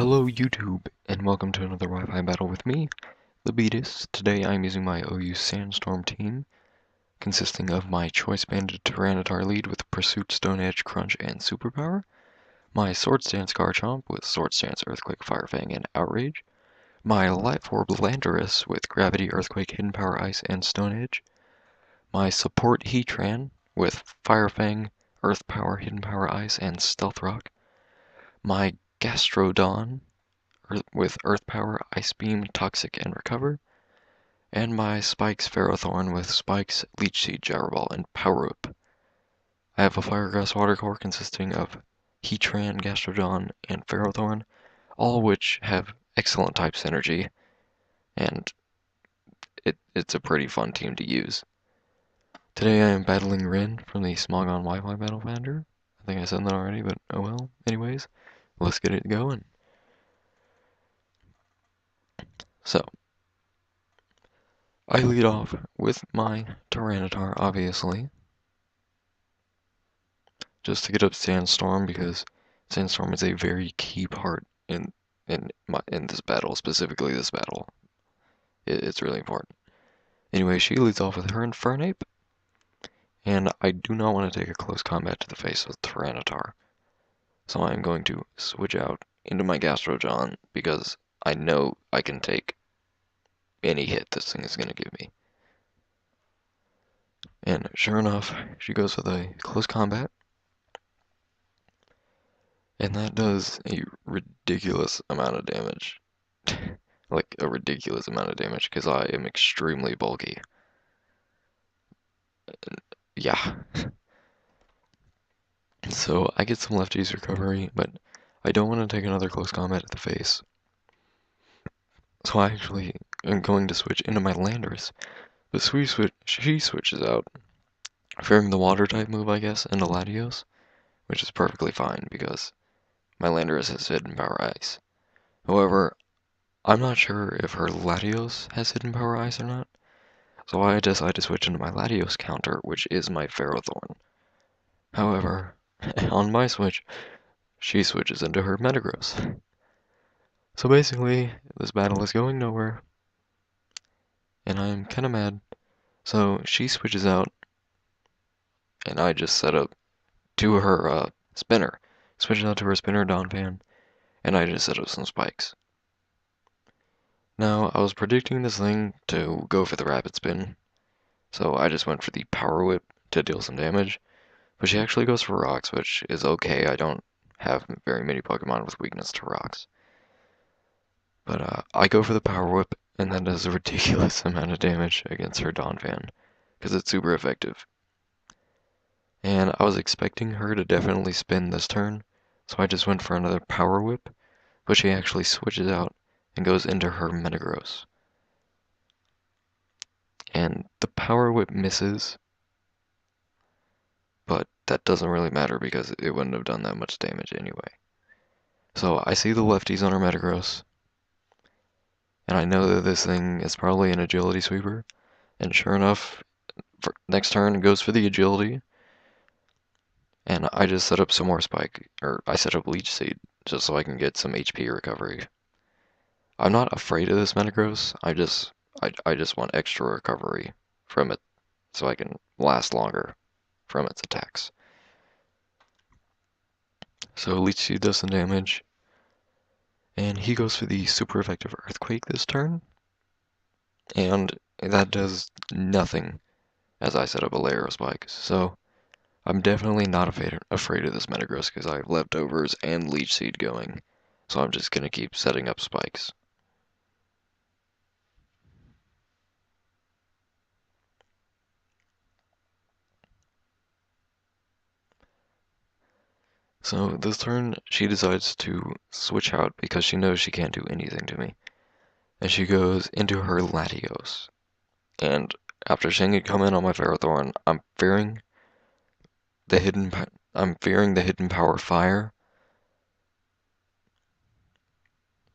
Hello YouTube, and welcome to another Wi-Fi battle with me, the Beatus. Today I'm using my OU Sandstorm team, consisting of my Choice Banded Tyranitar lead with Pursuit, Stone Edge, Crunch, and Superpower, my Sword Stance Garchomp with Sword Stance, Earthquake, Fire Fang, and Outrage, my Life Orb Landorus with Gravity, Earthquake, Hidden Power, Ice, and Stone Edge, my Support Heatran with Fire Fang, Earth Power, Hidden Power, Ice, and Stealth Rock, my Gastrodon with Earth Power, Ice Beam, Toxic, and Recover, and my Spikes Ferrothorn with Spikes, Leech Seed, Gyro Ball, and Power Whip. I have a Fire Grass Water Core consisting of Heatran, Gastrodon, and Ferrothorn, all of which have excellent type synergy, and it's a pretty fun team to use. Today I am battling Rin from the Smogon Wi-Fi Battle Finder. I think I said that already, but oh well. Anyways, let's get it going. So, I lead off with my Tyranitar, obviously, just to get up Sandstorm, because Sandstorm is a very key part in this battle, specifically this battle. It's really important. Anyway, she leads off with her Infernape, and I do not want to take a close combat to the face with Tyranitar, so I am going to switch out into my Gastrodon, because I know I can take any hit this thing is going to give me. And sure enough, she goes with a close combat, and that does a ridiculous amount of damage. Like, a ridiculous amount of damage, because I am extremely bulky. Yeah. So, I get some lefties recovery, but I don't want to take another close combat at the face. So I actually am going to switch into my Landorus. But she switches out, fearing the water type move, I guess, into Latios, which is perfectly fine, because my Landorus has Hidden Power Ice. However, I'm not sure if her Latios has Hidden Power Ice or not, so I decide to switch into my Latios counter, which is my Ferrothorn. However, on my switch, she switches into her Metagross. So basically, this battle is going nowhere, and I'm kinda mad. So she switches out, and I just set up to her spinner. Switches out to her spinner Donphan, and I just set up some spikes. Now, I was predicting this thing to go for the Rapid Spin, so I just went for the Power Whip to deal some damage. But she actually goes for Rocks, which is okay. I don't have very many Pokemon with weakness to Rocks. But I go for the Power Whip, and that does a ridiculous amount of damage against her Donphan, because it's super effective. And I was expecting her to definitely spin this turn, so I just went for another Power Whip, but she actually switches out and goes into her Metagross. And the Power Whip misses, but that doesn't really matter because it wouldn't have done that much damage anyway. So I see the lefties on her Metagross, and I know that this thing is probably an Agility Sweeper, and sure enough, next turn it goes for the Agility, and I just set up some more Spike, or I set up Leech Seed, just so I can get some HP recovery. I'm not afraid of this Metagross, I just want extra recovery from it, so I can last longer from its attacks. So Leech Seed does some damage, and he goes for the super effective Earthquake this turn, and that does nothing as I set up a layer of spikes. So I'm definitely not afraid of this Metagross because I have leftovers and Leech Seed going, so I'm just going to keep setting up spikes. So this turn, she decides to switch out because she knows she can't do anything to me. And she goes into her Latios. And after seeing it come in on my Ferrothorn, I'm fearing the hidden power Fire.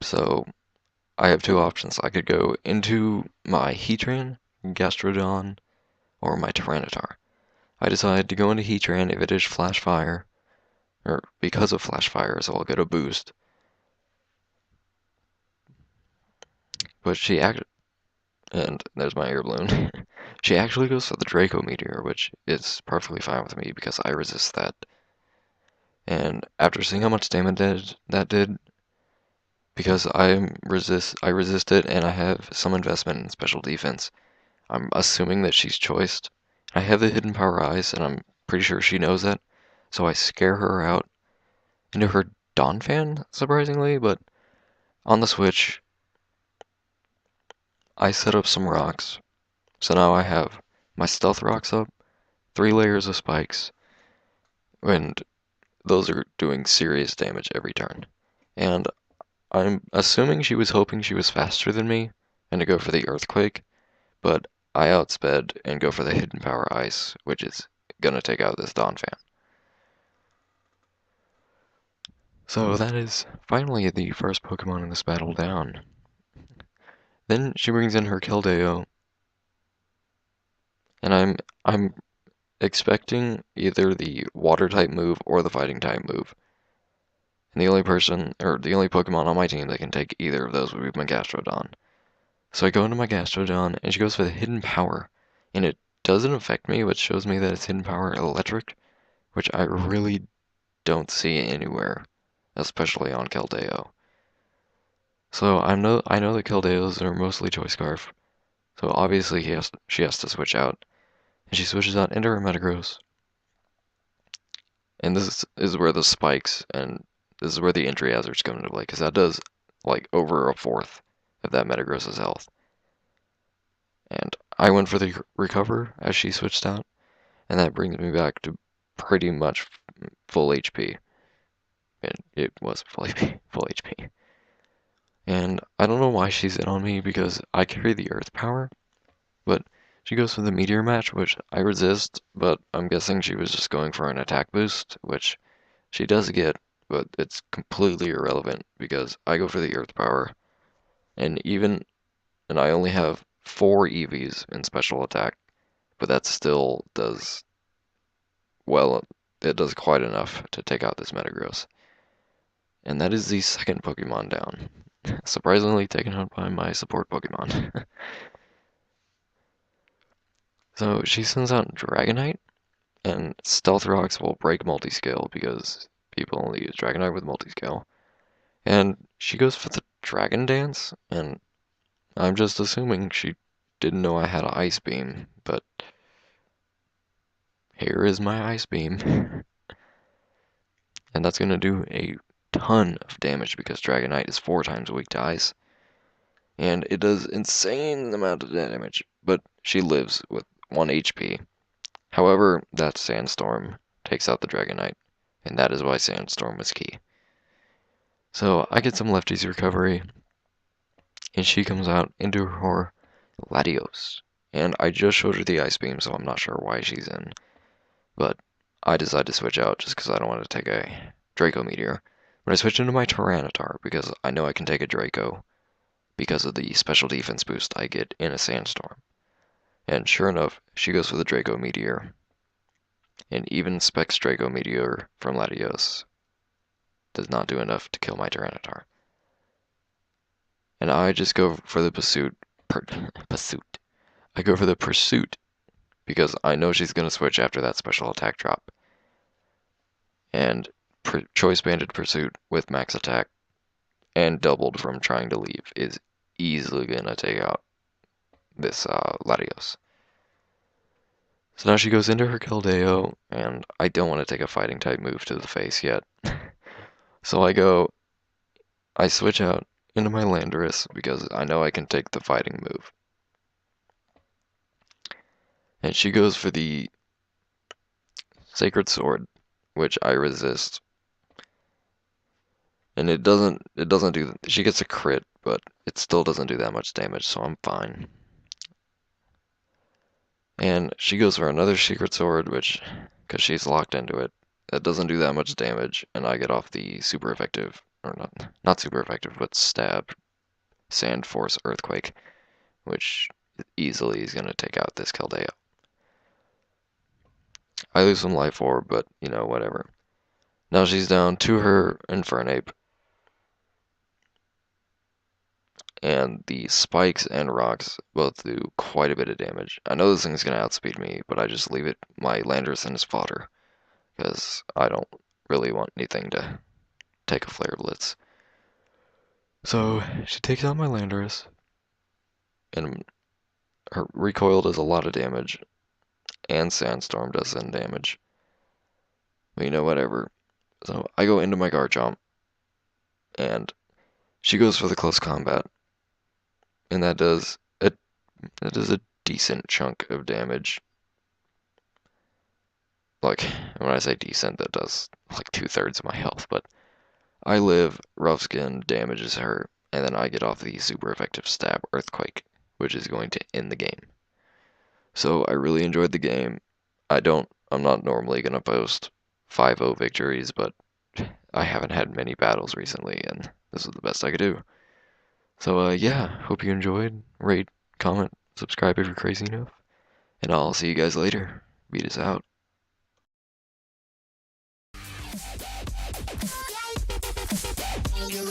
So I have two options. I could go into my Heatran, Gastrodon, or my Tyranitar. I decided to go into Heatran if it is Flash Fire, or because of Flash Fire, so I'll get a boost. but and there's my air balloon. She actually goes for the Draco Meteor, which is perfectly fine with me because I resist that. And after seeing how much damage that did, because I resist it and I have some investment in special defense, I'm assuming that she's choiced. I have the hidden power eyes, and I'm pretty sure she knows that, so I scare her out into her Dawn Fan, surprisingly, but on the Switch, I set up some rocks. So now I have my stealth rocks up, 3 layers of spikes, and those are doing serious damage every turn. And I'm assuming she was hoping she was faster than me and to go for the Earthquake, but I outsped and go for the Hidden Power Ice, which is gonna take out this Dawn Fan. So that is finally the first Pokemon in this battle down. Then she brings in her Keldeo, and I'm expecting either the Water type move or the Fighting type move. And the only Pokemon on my team that can take either of those would be my Gastrodon. So I go into my Gastrodon, and she goes for the Hidden Power, and it doesn't affect me, which shows me that it's Hidden Power Electric, which I really don't see anywhere, especially on Keldeo. So I know that Keldeos are mostly Choice Scarf, so obviously she has to switch out, and she switches out into her Metagross. And this is where the spikes and this is where the entry hazards come into play, because that does like over a fourth of that Metagross's health. And I went for the recover as she switched out, and that brings me back to pretty much full HP. And it was full HP. And I don't know why she's in on me because I carry the Earth Power, but she goes for the Meteor Match, which I resist, but I'm guessing she was just going for an attack boost, which she does get, but it's completely irrelevant because I go for the Earth Power, and I only have 4 EVs in special attack, but that still does, well, it does quite enough to take out this Metagross. And that is the second Pokemon down. Surprisingly taken out by my support Pokemon. So she sends out Dragonite, and Stealth Rocks will break Multiscale because people only use Dragonite with Multiscale. And she goes for the Dragon Dance, and I'm just assuming she didn't know I had an Ice Beam, but here is my Ice Beam. And that's going to do a ton of damage because Dragonite is 4 times weak to Ice. And it does insane amount of damage, but she lives with 1 HP. However, that Sandstorm takes out the Dragonite, and that is why Sandstorm was key. So I get some Lefty's recovery, and she comes out into her Latios. And I just showed her the Ice Beam, so I'm not sure why she's in. But I decided to switch out just because I don't want to take a Draco Meteor. But I switched into my Tyranitar because I know I can take a Draco because of the special defense boost I get in a Sandstorm. And sure enough, she goes for the Draco Meteor. And even Specs Draco Meteor from Latios does not do enough to kill my Tyranitar. And I just go for the Pursuit. I go for the Pursuit because I know she's going to switch after that special attack drop. And Choice Banded Pursuit with max attack and doubled from trying to leave is easily going to take out this Latios. So now she goes into her Keldeo, and I don't want to take a fighting type move to the face yet. So I switch out into my Landorus because I know I can take the fighting move. And she goes for the Sacred Sword, which I resist. And it doesn't do, she gets a crit, but it still doesn't do that much damage, so I'm fine. And she goes for another Secret Sword, because she's locked into it, that doesn't do that much damage, and I get off the super effective, or not super effective, but stab, Sand Force Earthquake, which easily is going to take out this Keldeo. I lose some life orb, but, whatever. Now she's down to her Infernape. and the spikes and rocks both do quite a bit of damage. I know this thing's gonna outspeed me, but I just leave it my Landorus in as fodder, because I don't really want anything to take a Flare Blitz. So she takes out my Landorus, and her recoil does a lot of damage, and Sandstorm does some damage. But you know, whatever. So I go into my Garchomp, and she goes for the close combat, and that does a decent chunk of damage. Like, when I say decent, that does like 2/3 of my health, but I live, Rough Skin damages her, and then I get off the super effective stab Earthquake, which is going to end the game. So I really enjoyed the game. I'm not normally gonna post 5-0 victories, but I haven't had many battles recently, and this was the best I could do. So yeah, hope you enjoyed. Rate, comment, subscribe if you're crazy enough, and I'll see you guys later. Beat us out. You